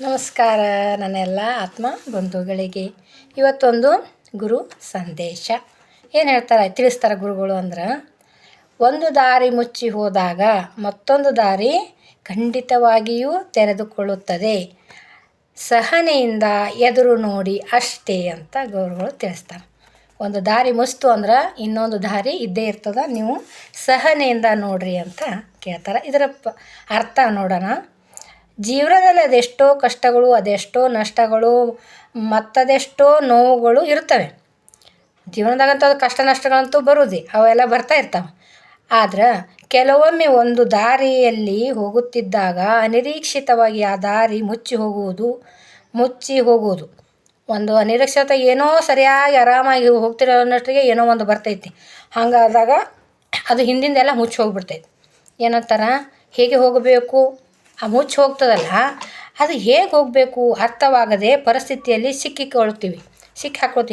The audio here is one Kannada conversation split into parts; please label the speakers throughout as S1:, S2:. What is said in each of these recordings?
S1: ನಮಸ್ಕಾರ ನನ್ನೆಲ್ಲ ಆತ್ಮ ಬಂಧುಗಳಿಗೆ. ಇವತ್ತೊಂದು ಗುರು ಸಂದೇಶ ಏನು ಹೇಳ್ತಾರೆ ತಿಳಿಸ್ತಾರೆ ಗುರುಗಳು ಅಂದ್ರೆ, ಒಂದು ದಾರಿ ಮುಚ್ಚಿ ಹೋದಾಗ ಮತ್ತೊಂದು ದಾರಿ ಖಂಡಿತವಾಗಿಯೂ ತೆರೆದುಕೊಳ್ಳುತ್ತದೆ, ಸಹನೆಯಿಂದ ಎದುರು ನೋಡಿ ಅಷ್ಟೇ ಅಂತ ಗುರುಗಳು ತಿಳಿಸ್ತಾರೆ. ಒಂದು ದಾರಿ ಮುಚ್ತು ಅಂದ್ರೆ ಇನ್ನೊಂದು ದಾರಿ ಇದ್ದೇ ಇರ್ತದೆ, ನೀವು ಸಹನೆಯಿಂದ ನೋಡ್ರಿ ಅಂತ ಕೇಳ್ತಾರೆ. ಇದರ ಅರ್ಥ ನೋಡೋಣ. ಜೀವನದಲ್ಲಿ ಅದೆಷ್ಟೋ ಕಷ್ಟಗಳು, ಅದೆಷ್ಟೋ ನಷ್ಟಗಳು, ಮತ್ತದೆಷ್ಟೋ ನೋವುಗಳು ಇರ್ತವೆ. ಜೀವನದಾಗಂತೂ ಅದು ಕಷ್ಟ ನಷ್ಟಗಳಂತೂ ಬರುವುದೇ, ಅವೆಲ್ಲ ಬರ್ತಾ ಇರ್ತವೆ. ಆದ್ರೆ ಕೆಲವೊಮ್ಮೆ ಒಂದು ದಾರಿಯಲ್ಲಿ ಹೋಗುತ್ತಿದ್ದಾಗ ಅನಿರೀಕ್ಷಿತವಾಗಿ ಆ ದಾರಿ ಮುಚ್ಚಿ ಹೋಗುವುದು ಒಂದು ಅನಿರೀಕ್ಷಿತ, ಏನೋ ಸರಿಯಾಗಿ ಆರಾಮಾಗಿ ಹೋಗ್ತಿರೋ ಅನ್ನೋಷ್ಟಿಗೆ ಏನೋ ಒಂದು ಬರ್ತೈತಿ. ಹಾಗಾದಾಗ ಅದು ಹಿಂದಿಂದೆಲ್ಲ ಮುಚ್ಚಿ ಹೋಗ್ಬಿಡ್ತೈತಿ. ಏನಂತಾರ, ಹೇಗೆ ಹೋಗಬೇಕು, ಆ ಮುಚ್ಚಿ ಹೋಗ್ತದಲ್ಲ, ಅದು ಹೇಗೆ ಹೋಗಬೇಕು ಅರ್ಥವಾಗದೆ ಪರಿಸ್ಥಿತಿಯಲ್ಲಿ ಸಿಕ್ಕಿ ಹಾಕ್ಕೊಳ್ತೀವಿ.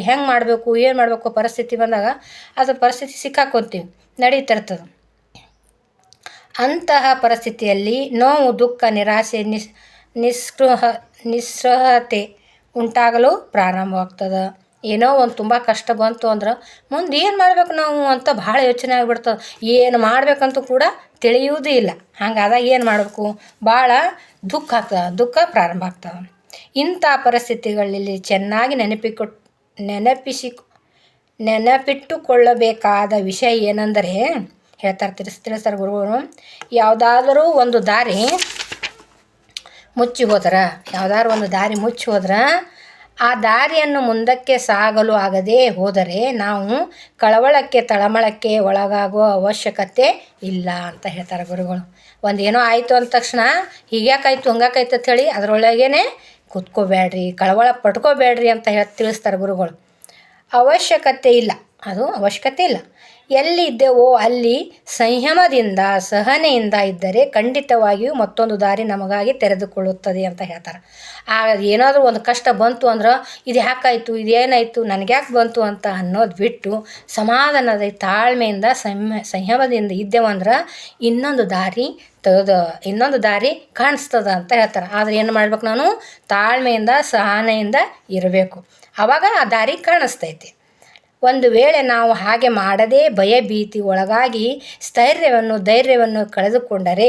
S1: ಹೆಂಗೆ ಮಾಡಬೇಕು, ಏನು ಮಾಡಬೇಕು ಪರಿಸ್ಥಿತಿ ಬಂದಾಗ ಅದು ಪರಿಸ್ಥಿತಿ ಸಿಕ್ಕಾಕ್ಕೊತೀವಿ, ನಡೀತಿರ್ತದೆ. ಅಂತಹ ಪರಿಸ್ಥಿತಿಯಲ್ಲಿ ನೋವು, ದುಃಖ, ನಿರಾಸೆ, ನಿಸ್ಸೃಹತೆ ಉಂಟಾಗಲು ಪ್ರಾರಂಭವಾಗ್ತದೆ. ಏನೋ ಒಂದು ತುಂಬ ಕಷ್ಟ ಬಂತು ಅಂದ್ರೆ ಮುಂದೆ ಏನು ಮಾಡಬೇಕು ನಾವು ಅಂತ ಭಾಳ ಯೋಚನೆ ಆಗಿಬಿಡ್ತದೆ. ಏನು ಮಾಡಬೇಕಂತೂ ಕೂಡ ತಿಳಿಯುವುದೂ ಇಲ್ಲ. ಹಂಗಾದಾಗ ಏನು ಮಾಡಬೇಕು, ಭಾಳ ದುಃಖ ಪ್ರಾರಂಭ ಆಗ್ತದೆ. ಇಂಥ ಪರಿಸ್ಥಿತಿಗಳಲ್ಲಿ ಚೆನ್ನಾಗಿ ನೆನಪಿಟ್ಟುಕೊಳ್ಳಬೇಕಾದ ವಿಷಯ ಏನೆಂದರೆ, ಹೇಳ್ತಾರೆ ತಿಳಿಸ್ತಾರೆ ಗುರುಗಳು, ಯಾವುದಾದ್ರೂ ಒಂದು ದಾರಿ ಮುಚ್ಚಿ ಹೋದ್ರೆ ಆ ದಾರಿಯನ್ನು ಮುಂದಕ್ಕೆ ಸಾಗಲು ಆಗದೇ ಹೋದರೆ ನಾವು ಕಳವಳಕ್ಕೆ, ತಳಮಳಕ್ಕೆ ಒಳಗಾಗುವ ಅವಶ್ಯಕತೆ ಇಲ್ಲ ಅಂತ ಹೇಳ್ತಾರೆ ಗುರುಗಳು. ಒಂದೇನೋ ಆಯಿತು ಅಂದ ತಕ್ಷಣ ಹೀಗ್ಯಾಕಾಯ್ತು ಹಂಗಾಕಾಯ್ತು ಅಂತ ಹೇಳಿ ಅದರೊಳಗೇ ಕೂತ್ಕೋಬೇಡ್ರಿ, ಕಳವಳ ಪಟ್ಕೋಬೇಡ್ರಿ ಅಂತ ತಿಳಿಸ್ತಾರೆ ಗುರುಗಳು. ಅವಶ್ಯಕತೆ ಇಲ್ಲ. ಎಲ್ಲಿ ಇದ್ದೇವೋ ಅಲ್ಲಿ ಸಂಯಮದಿಂದ, ಸಹನೆಯಿಂದ ಇದ್ದರೆ ಖಂಡಿತವಾಗಿಯೂ ಮತ್ತೊಂದು ದಾರಿ ನಮಗಾಗಿ ತೆರೆದುಕೊಳ್ಳುತ್ತದೆ ಅಂತ ಹೇಳ್ತಾರೆ. ಏನಾದರೂ ಒಂದು ಕಷ್ಟ ಬಂತು ಅಂದ್ರೆ ಇದು ಯಾಕಾಯಿತು, ಇದೇನಾಯಿತು, ನನಗ್ಯಾಕೆ ಬಂತು ಅಂತ ಅನ್ನೋದು ಬಿಟ್ಟು ಸಮಾಧಾನದ, ತಾಳ್ಮೆಯಿಂದ, ಸಂಯಮದಿಂದ ಇದ್ದೇವಂದ್ರೆ ಇನ್ನೊಂದು ದಾರಿ ಕಾಣಿಸ್ತದ ಅಂತ ಹೇಳ್ತಾರೆ. ಆದರೆ ಏನು ಮಾಡ್ಬೇಕು, ನಾನು ತಾಳ್ಮೆಯಿಂದ, ಸಹನೆಯಿಂದ ಇರಬೇಕು. ಆವಾಗ ಆ ದಾರಿ ಕಾಣಿಸ್ತೈತಿ. ಒಂದು ವೇಳೆ ನಾವು ಹಾಗೆ ಮಾಡದೇ ಭಯ ಭೀತಿ ಒಳಗಾಗಿ ಧೈರ್ಯವನ್ನು ಕಳೆದುಕೊಂಡರೆ,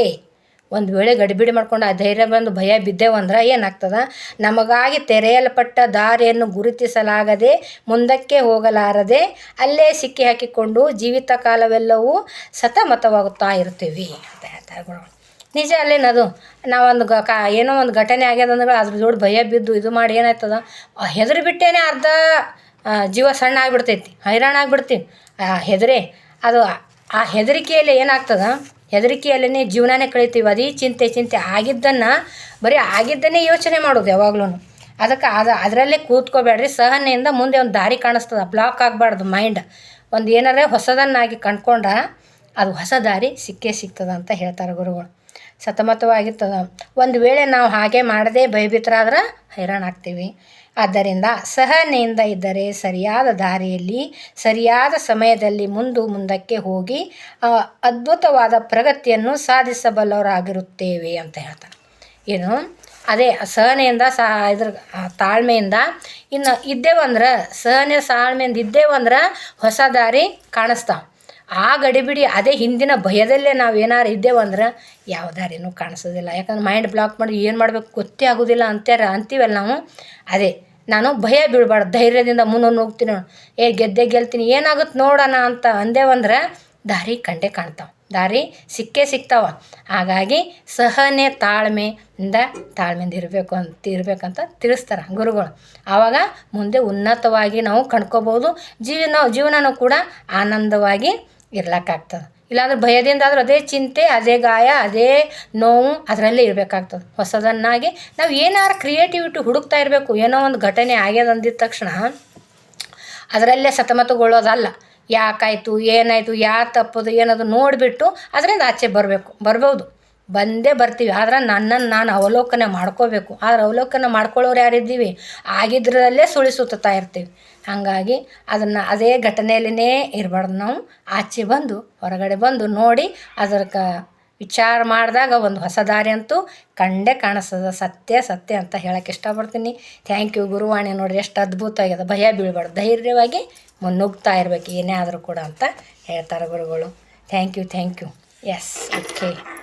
S1: ಒಂದು ವೇಳೆ ಗಡಿಬಿಡಿ ಮಾಡ್ಕೊಂಡು ಆ ಧೈರ್ಯ ಬಂದು ಭಯ ಬಿದ್ದೇವಂದ್ರೆ ಏನಾಗ್ತದೆ, ನಮಗಾಗಿ ತೆರೆಯಲ್ಪಟ್ಟ ದಾರಿಯನ್ನು ಗುರುತಿಸಲಾಗದೆ ಮುಂದಕ್ಕೆ ಹೋಗಲಾರದೆ ಅಲ್ಲೇ ಸಿಕ್ಕಿ ಹಾಕಿಕೊಂಡು ಜೀವಿತ ಕಾಲವೆಲ್ಲವೂ ಸತಮತವಾಗುತ್ತಾ ಇರ್ತೀವಿ ಅಂತ ಹೇಳ್ತಾರೆ. ನಿಜ ಅಲ್ಲೇನದು. ನಾವೊಂದು ಏನೋ ಒಂದು ಘಟನೆ ಆಗ್ಯದಂದ್ರೆ ಅದ್ರ ಜೋಡಿ ಭಯ ಬಿದ್ದು ಇದು ಮಾಡಿ ಏನಾಯ್ತದ, ಹೆದರಿ ಬಿಟ್ಟೇನೆ ಅರ್ಧ ಜೀವ ಸಣ್ಣ ಆಗಿಬಿಡ್ತೈತಿ, ಹೈರಾಣ ಆಗಿಬಿಡ್ತೀವಿ. ಆ ಹೆದರಿಕೆಯಲ್ಲಿ ಏನಾಗ್ತದೆ, ಹೆದರಿಕೆಯಲ್ಲೇ ಜೀವನನೇ ಕಳೀತೀವಿ. ಅದೇ ಚಿಂತೆ ಆಗಿದ್ದನ್ನೇ ಯೋಚನೆ ಮಾಡೋದು ಯಾವಾಗ್ಲೂ. ಅದಕ್ಕೆ ಅದರಲ್ಲೇ ಕೂತ್ಕೋಬೇಡ್ರಿ, ಸಹನೆಯಿಂದ ಮುಂದೆ ಒಂದು ದಾರಿ ಕಾಣಿಸ್ತದೆ. ಬ್ಲಾಕ್ ಆಗಬಾರ್ದು ಮೈಂಡ್. ಒಂದು ಏನಾರೇ ಹೊಸದನ್ನಾಗಿ ಕಂಡ್ಕೊಂಡ್ರೆ ಅದು ಹೊಸ ದಾರಿ ಸಿಗ್ತದೆ ಅಂತ ಹೇಳ್ತಾರೆ ಗುರುಗಳು. ಸತಮತವಾಗಿರ್ತದೆ. ಒಂದು ವೇಳೆ ನಾವು ಹಾಗೆ ಮಾಡದೆ ಭಯಭೀತರಾದ್ರೆ ಹೈರಾಣ ಆಗ್ತೀವಿ. ಆದ್ದರಿಂದ ಸಹನೆಯಿಂದ ಇದ್ದರೆ ಸರಿಯಾದ ದಾರಿಯಲ್ಲಿ ಸರಿಯಾದ ಸಮಯದಲ್ಲಿ ಮುಂದಕ್ಕೆ ಹೋಗಿ ಅದ್ಭುತವಾದ ಪ್ರಗತಿಯನ್ನು ಸಾಧಿಸಬಲ್ಲವರಾಗಿರುತ್ತೇವೆ ಅಂತ ಹೇಳ್ತಾರೆ. ಏನು ಅದೇ ಸಹನೆಯಿಂದ ತಾಳ್ಮೆಯಿಂದ ಇನ್ನು ಇದ್ದೇವಂದ್ರೆ, ತಾಳ್ಮೆಯಿಂದ ಇದ್ದೇವಂದ್ರೆ ಹೊಸ ದಾರಿ ಕಾಣಿಸ್ತಾವೆ. ಆ ಗಡಿಬಿಡಿ ಅದೇ ಹಿಂದಿನ ಭಯದಲ್ಲೇ ನಾವು ಏನಾರು ಇದ್ದೇವಂದ್ರೆ ಯಾವ ದಾರಿನೂ ಕಾಣಿಸೋದಿಲ್ಲ. ಯಾಕಂದ್ರೆ ಮೈಂಡ್ ಬ್ಲಾಕ್ ಮಾಡಿ ಏನು ಮಾಡಬೇಕು ಗೊತ್ತೇ ಆಗೋದಿಲ್ಲ ಅಂತೀವಲ್ಲ ನಾವು. ಅದೇ ನಾನು ಭಯ ಬೀಳಬಾರ್ದು, ಧೈರ್ಯದಿಂದ ಮುಂದೊಂದು ಹೋಗ್ತೀನಿ, ಗೆಲ್ತೀನಿ, ಏನಾಗುತ್ತೆ ನೋಡೋಣ ಅಂತ ಅಂದೇವಂದ್ರೆ ದಾರಿ ಕಾಣ್ತಾವೆ, ದಾರಿ ಸಿಗ್ತಾವ. ಹಾಗಾಗಿ ಸಹನೆ ತಾಳ್ಮೆಯಿಂದ ಇರಬೇಕಂತ ತಿಳಿಸ್ತಾರೆ ಗುರುಗಳು. ಆವಾಗ ಮುಂದೆ ಉನ್ನತವಾಗಿ ನಾವು ಕಂಡ್ಕೋಬೋದು. ಜೀವನನೂ ಕೂಡ ಆನಂದವಾಗಿ ಇರ್ಲಿಕ್ಕಾಗ್ತದೆ. ಇಲ್ಲಾಂದ್ರೆ ಭಯದಿಂದ ಆದರೂ ಅದೇ ಚಿಂತೆ, ಅದೇ ಗಾಯ, ಅದೇ ನೋವು, ಅದರಲ್ಲೇ ಇರಬೇಕಾಗ್ತದೆ. ಹೊಸದನ್ನಾಗಿ ನಾವು ಏನಾರು ಕ್ರಿಯೇಟಿವಿಟಿ ಹುಡುಕ್ತಾ ಇರಬೇಕು. ಏನೋ ಒಂದು ಘಟನೆ ಆಗ್ಯದ ಅಂದಿದ ತಕ್ಷಣ ಅದರಲ್ಲೇ ಸತಮತಗೊಳ್ಳೋದಲ್ಲ. ಯಾಕಾಯಿತು, ಏನಾಯಿತು, ತಪ್ಪದು ಏನದು ನೋಡಿಬಿಟ್ಟು ಅದರಿಂದ ಆಚೆ ಬರ್ಬೋದು, ಬಂದೇ ಬರ್ತೀವಿ. ಆದ್ರೆ ನನ್ನನ್ನು ನಾನು ಅವಲೋಕನ ಮಾಡ್ಕೋಬೇಕು. ಆದ್ರೆ ಅವಲೋಕನ ಮಾಡ್ಕೊಳ್ಳೋರು ಯಾರಿದ್ದೀವಿ, ಆಗಿದ್ರಲ್ಲೇ ಸುಳಿಸುತ್ತಾ ಇರ್ತೀವಿ. ಹಾಗಾಗಿ ಅದೇ ಘಟನೆಯಲ್ಲಿನೇ ಇರಬಾರ್ದು. ನಾವು ಆಚೆ ಹೊರಗಡೆ ಬಂದು ನೋಡಿ ವಿಚಾರ ಮಾಡಿದಾಗ ಒಂದು ಹೊಸ ದಾರಿ ಅಂತೂ ಕಂಡೇ ಕಾಣಿಸ್ತದೆ. ಸತ್ಯ ಸತ್ಯ ಅಂತ ಹೇಳಕ್ಕೆ ಇಷ್ಟಪಡ್ತೀನಿ. Thank you. ಗುರುವಾಣಿ ನೋಡಿರಿ ಎಷ್ಟು ಅದ್ಭುತ ಆಗ್ಯದ. ಭಯ ಬೀಳ್ಬಾರ್ದು, ಧೈರ್ಯವಾಗಿ ಮುನ್ನುಗ್ತಾ ಇರಬೇಕು ಏನೇ ಆದರೂ ಕೂಡ ಅಂತ ಹೇಳ್ತಾರೆ ಗುರುಗಳು. Thank you. Yes, okay.